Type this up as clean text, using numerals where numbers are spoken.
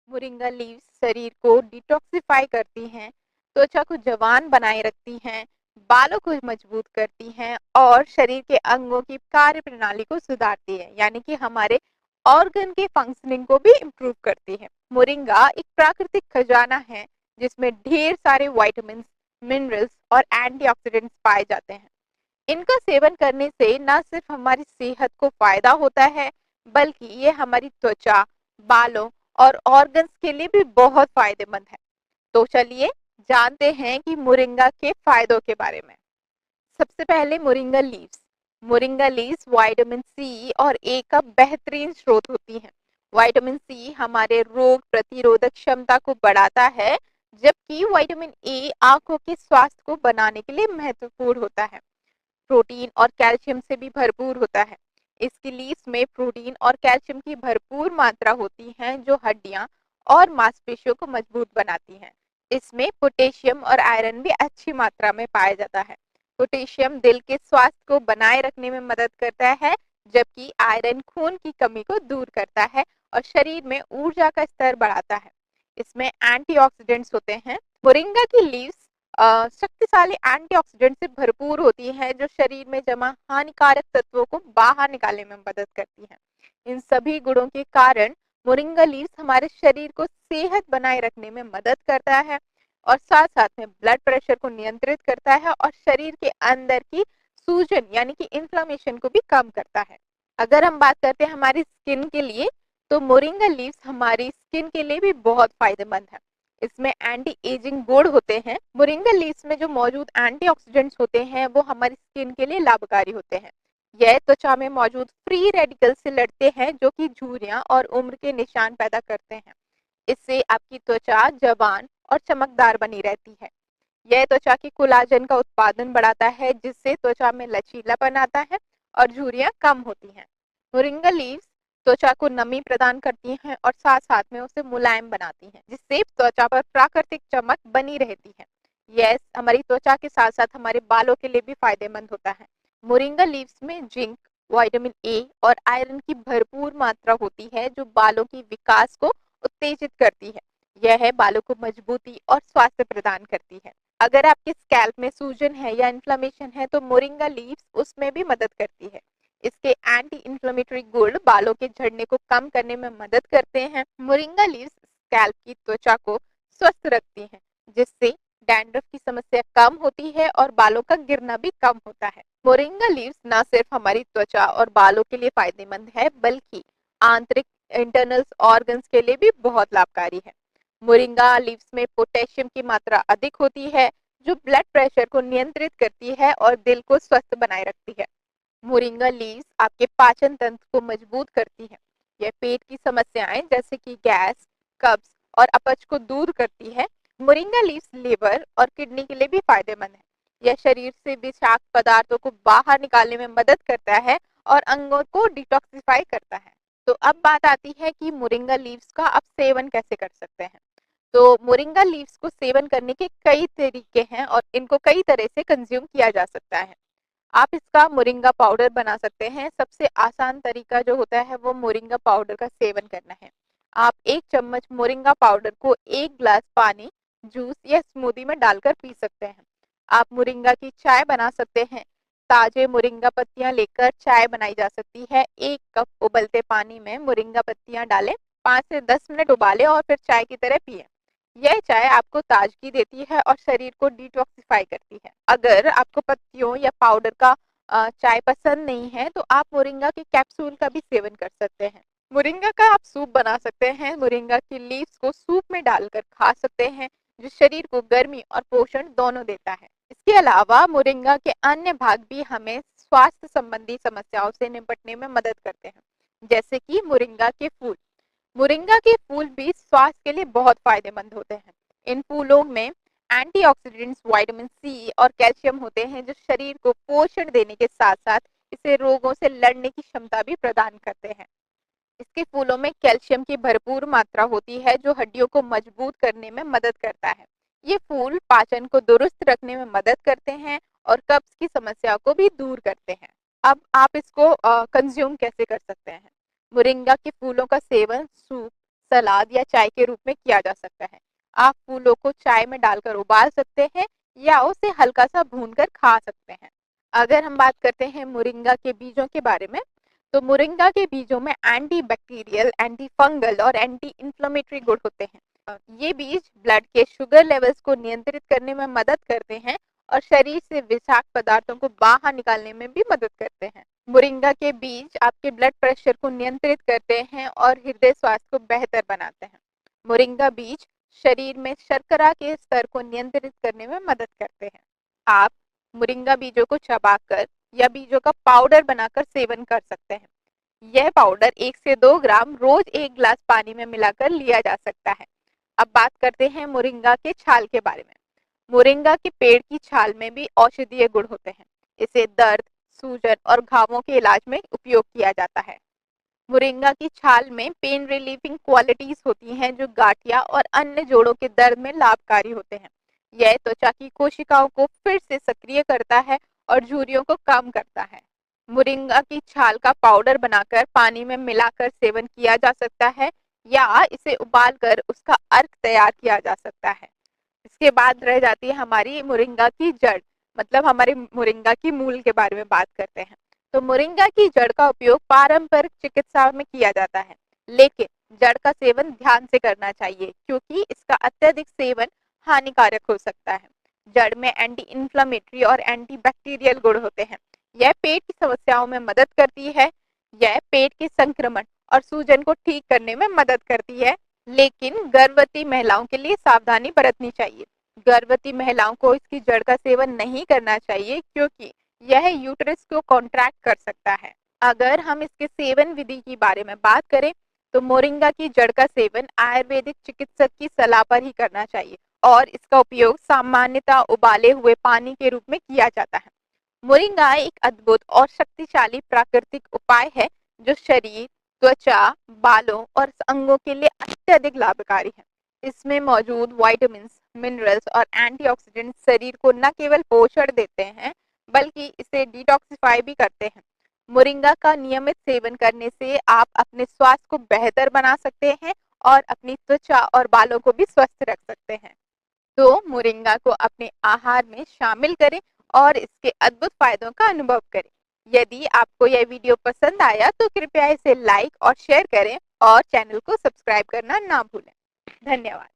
Moringa leaves शरीर को detoxify करती हैं, त्वचा को जवान बनाए रखती हैं, बालों को मजबूत करती हैं और शरीर के अंगों की कार्य प्रणाली को सुधारती है, यानी कि हमारे ऑर्गन के फंक्शनिंग को भी इम्प्रूव करती है। मोरिंगा एक प्राकृतिक खजाना है जिसमें ढेर सारे विटामिन, मिनरल्स और एंटीऑक्सीडेंट्स पाए जाते हैं। इनका सेवन करने से न सिर्फ हमारी सेहत को फायदा होता है, बल्कि ये हमारी त्वचा, बालों और ऑर्गन्स के लिए भी बहुत फायदेमंद है। तो चलिए जानते हैं कि मोरिंगा के फायदों के बारे में। सबसे पहले moringa leaves. Moringa leaves vitamin C और ए का बेहतरीन स्रोत होती हैं। विटामिन सी हमारे रोग प्रतिरोधक क्षमता को बढ़ाता है, जबकि विटामिन ए आंखों के स्वास्थ्य को बनाने के लिए महत्वपूर्ण होता है। प्रोटीन और कैल्शियम से भी भरपूर होता है। इसकी लीव्स में प्रोटीन और कैल्शियम की भरपूर मात्रा होती है, जो हड्डियां और मांसपेशियों को मजबूत बनाती हैं। इसमें पोटेशियम और आयरन भी अच्छी मात्रा में पाया जाता है। पोटेशियम दिल के स्वास्थ्य को बनाए रखने में मदद करता है, जबकि आयरन खून की कमी को दूर करता है और शरीर में ऊर्जा का स्तर बढ़ाता है। इसमें एंटीऑक्सीडेंट्स होते हैं। मोरिंगा की लीव्स शक्तिशाली एंटीऑक्सीडेंट से भरपूर होती है, जो शरीर में जमा हानिकारक तत्वों को बाहर निकालने में मदद करती है। इन सभी गुणों के कारण मोरिंगा लीव्स हमारे शरीर को सेहत बनाए रखने में मदद करता है और साथ साथ में ब्लड प्रेशर को नियंत्रित करता है और शरीर के अंदर की सूजन यानी कि इन्फ्लेमेशन को भी कम करता है। अगर हम बात करते हैं हमारी स्किन के लिए, तो मोरिंगा लीव्स हमारी स्किन के लिए भी बहुत फायदेमंद है। इसमें एंटी एजिंग गुण होते हैं। मोरिंगा लीव्स में जो मौजूद एंटीऑक्सीडेंट्स होते हैं वो हमारी स्किन के लिए लाभकारी होते हैं। यह त्वचा में मौजूद फ्री रेडिकल से लड़ते हैं, जो कि झुर्रियां और उम्र के निशान पैदा करते हैं। इससे आपकी त्वचा जवान और चमकदार बनी रहती है। यह त्वचा की कोलाजन का उत्पादन बढ़ाता है, जिससे त्वचा में लचीलापन आता है और झुर्रियां कम होती हैं। मोरिंगा लीव्स त्वचा को नमी प्रदान करती हैं और साथ साथ में उसे मुलायम बनाती हैं, जिससे त्वचा पर प्राकृतिक चमक बनी रहती है। यह हमारी त्वचा के साथ साथ हमारे बालों के लिए भी फायदेमंद होता है। मोरिंगा लीव्स में जिंक, विटामिन ए और आयरन की भरपूर मात्रा होती है, जो बालों की विकास को उत्तेजित करती है। यह बालों को मजबूती और स्वास्थ्य प्रदान करती है। अगर आपके स्कैल्प में सूजन है या इन्फ्लेमेशन है, तो मोरिंगा लीव्स उसमें भी मदद करती है। इसके एंटी इंफ्लेमेटरी गुण बालों के झड़ने को कम करने में मदद करते हैं। मोरिंगा लीव्स स्कैल्प की त्वचा को स्वस्थ रखती हैं, जिससे डैंड्रफ की समस्या कम होती है और बालों का गिरना भी कम होता है। मोरिंगा लीव्स न सिर्फ हमारी त्वचा और बालों के लिए फायदेमंद है, बल्कि आंतरिक इंटरनल ऑर्गन्स के लिए भी बहुत लाभकारी है। मोरिंगा लीव्स में पोटेशियम की मात्रा अधिक होती है, जो ब्लड प्रेशर को नियंत्रित करती है और दिल को स्वस्थ बनाए रखती है। मोरिंगा लीव्स आपके पाचन तंत्र को मजबूत करती है। यह पेट की समस्याएं जैसे कि गैस, कब्ज और अपच को दूर करती है। मोरिंगा लीव्स लिवर और किडनी के लिए भी फायदेमंद है। यह शरीर से विषाक्त पदार्थों को बाहर निकालने में मदद करता है और अंगों को डिटॉक्सिफाई करता है। तो अब बात आती है कि मोरिंगा लीव्स का आप सेवन कैसे कर सकते हैं। तो मोरिंगा लीव्स को सेवन करने के कई तरीके हैं और इनको कई तरह से कंज्यूम किया जा सकता है। आप इसका मोरिंगा पाउडर बना सकते हैं। सबसे आसान तरीका जो होता है वो मोरिंगा पाउडर का सेवन करना है। आप 1 चम्मच मोरिंगा पाउडर को 1 ग्लास पानी, जूस या स्मूदी में डालकर पी सकते हैं। आप मोरिंगा की चाय बना सकते हैं। ताजे मोरिंगा पत्तियां लेकर चाय बनाई जा सकती है। 1 कप उबलते पानी में मोरिंगा पत्तियां डालें, 5 से 10 मिनट उबालें और फिर चाय की तरह पिएं। यह चाय आपको ताजगी देती है और शरीर को डिटॉक्सिफाई करती है। अगर आपको पत्तियों या पाउडर का चाय पसंद नहीं है, तो आप मोरिंगा के कैप्सूल का भी सेवन कर सकते हैं। मोरिंगा का आप सूप बना सकते हैं। मोरिंगा की लीव्स को सूप में डालकर खा सकते हैं, जो शरीर को गर्मी और पोषण दोनों देता है। इसके अलावा मोरिंगा के अन्य भाग भी हमें स्वास्थ्य संबंधी समस्याओं से निपटने में मदद करते हैं, जैसे कि मोरिंगा के फूल। मोरिंगा के फूल भी स्वास्थ्य के लिए बहुत फायदेमंद होते हैं। इन फूलों में एंटीऑक्सीडेंट्स, विटामिन सी और कैल्शियम होते हैं, जो शरीर को पोषण देने के साथ साथ इसे रोगों से लड़ने की क्षमता भी प्रदान करते हैं। इसके फूलों में कैल्शियम की भरपूर मात्रा होती है, जो हड्डियों को मजबूत करने में मदद करता है। ये फूल पाचन को दुरुस्त रखने में मदद करते हैं और कब्ज की समस्या को भी दूर करते हैं। अब आप इसको कंज्यूम कैसे कर सकते हैं। मोरिंगा के फूलों का सेवन सूप, सलाद या चाय के रूप में किया जा सकता है। आप फूलों को चाय में डालकर उबाल सकते हैं या उसे हल्का सा भूनकर खा सकते हैं। अगर हम बात करते हैं मोरिंगा के बीजों के बारे में, तो मोरिंगा के बीजों में एंटी बैक्टीरियल, एंटी फंगल और एंटी इंफ्लेमेटरी गुण होते हैं। ये बीज ब्लड के शुगर लेवल्स को नियंत्रित करने में मदद करते हैं और शरीर से विषाक्त पदार्थों को बाहर निकालने में भी मदद करते हैं। मोरिंगा के बीज आपके ब्लड प्रेशर को नियंत्रित करते हैं और हृदय स्वास्थ्य को बेहतर बनाते हैं। मोरिंगा बीज शरीर में शर्करा के स्तर को नियंत्रित करने में मदद करते हैं। आप मोरिंगा बीजों को चबाकर या बीजों का पाउडर बनाकर सेवन कर सकते हैं। यह पाउडर 1 से 2 ग्राम रोज 1 गिलास पानी में मिलाकर लिया जा सकता है। अब बात करते हैं मोरिंगा के छाल के बारे में। मोरिंगा के पेड़ की छाल में भी औषधीय गुण होते हैं। इसे दर्द, सूजन और घावों के इलाज में उपयोग किया जाता है। मोरिंगा की छाल में पेन रिलीविंग क्वालिटीज होती हैं जो गांठिया और अन्य जोड़ों के दर्द में लाभकारी होते हैं। यह त्वचा की कोशिकाओं को फिर से सक्रिय करता है और झुर्रियों को कम करता है। मोरिंगा की छाल का पाउडर बनाकर पानी में मिलाकर सेवन किया जा सकता है या इसे उबालकर उसका अर्क तैयार किया जा सकता है। इसके बाद रह जाती है हमारी मोरिंगा की जड़, मतलब हमारे मोरिंगा की मूल के बारे में बात करते हैं। तो मोरिंगा की जड़ का उपयोग पारंपरिक चिकित्सा में किया जाता है, लेकिन जड़ का सेवन ध्यान से करना चाहिए क्योंकि इसका अत्यधिक सेवन हानिकारक हो सकता है। जड़ में एंटी इंफ्लेमेटरी और एंटी बैक्टीरियल गुण होते हैं। यह पेट की समस्याओं में मदद करती है। यह पेट के संक्रमण और सूजन को ठीक करने में मदद करती है, लेकिन गर्भवती महिलाओं के लिए सावधानी बरतनी चाहिए। गर्भवती महिलाओं को इसकी जड़ का सेवन नहीं करना चाहिए क्योंकि यह यूट्रस को कॉन्ट्रैक्ट कर सकता है। अगर हम इसके सेवन विधि के बारे में बात करें तो मोरिंगा की जड़ का सेवन आयुर्वेदिक चिकित्सक की सलाह पर ही करना चाहिए और इसका उपयोग सामान्यतः उबाले हुए पानी के रूप में किया जाता है। मोरिंगा एक अद्भुत और शक्तिशाली प्राकृतिक उपाय है जो शरीर, त्वचा, बालों और अंगों के लिए अत्यधिक लाभकारी है। इसमें मौजूद विटामिन्स, मिनरल्स और एंटीऑक्सीडेंट्स शरीर को न केवल पोषण देते हैं बल्कि इसे डिटॉक्सिफाई भी करते हैं। मोरिंगा का नियमित सेवन करने से आप अपने स्वास्थ्य को बेहतर बना सकते हैं और अपनी त्वचा और बालों को भी स्वस्थ रख सकते हैं। तो मोरिंगा को अपने आहार में शामिल करें और इसके अद्भुत फायदों का अनुभव करें। यदि आपको यह वीडियो पसंद आया तो कृपया इसे लाइक और शेयर करें और चैनल को सब्सक्राइब करना ना भूलें। धन्यवाद।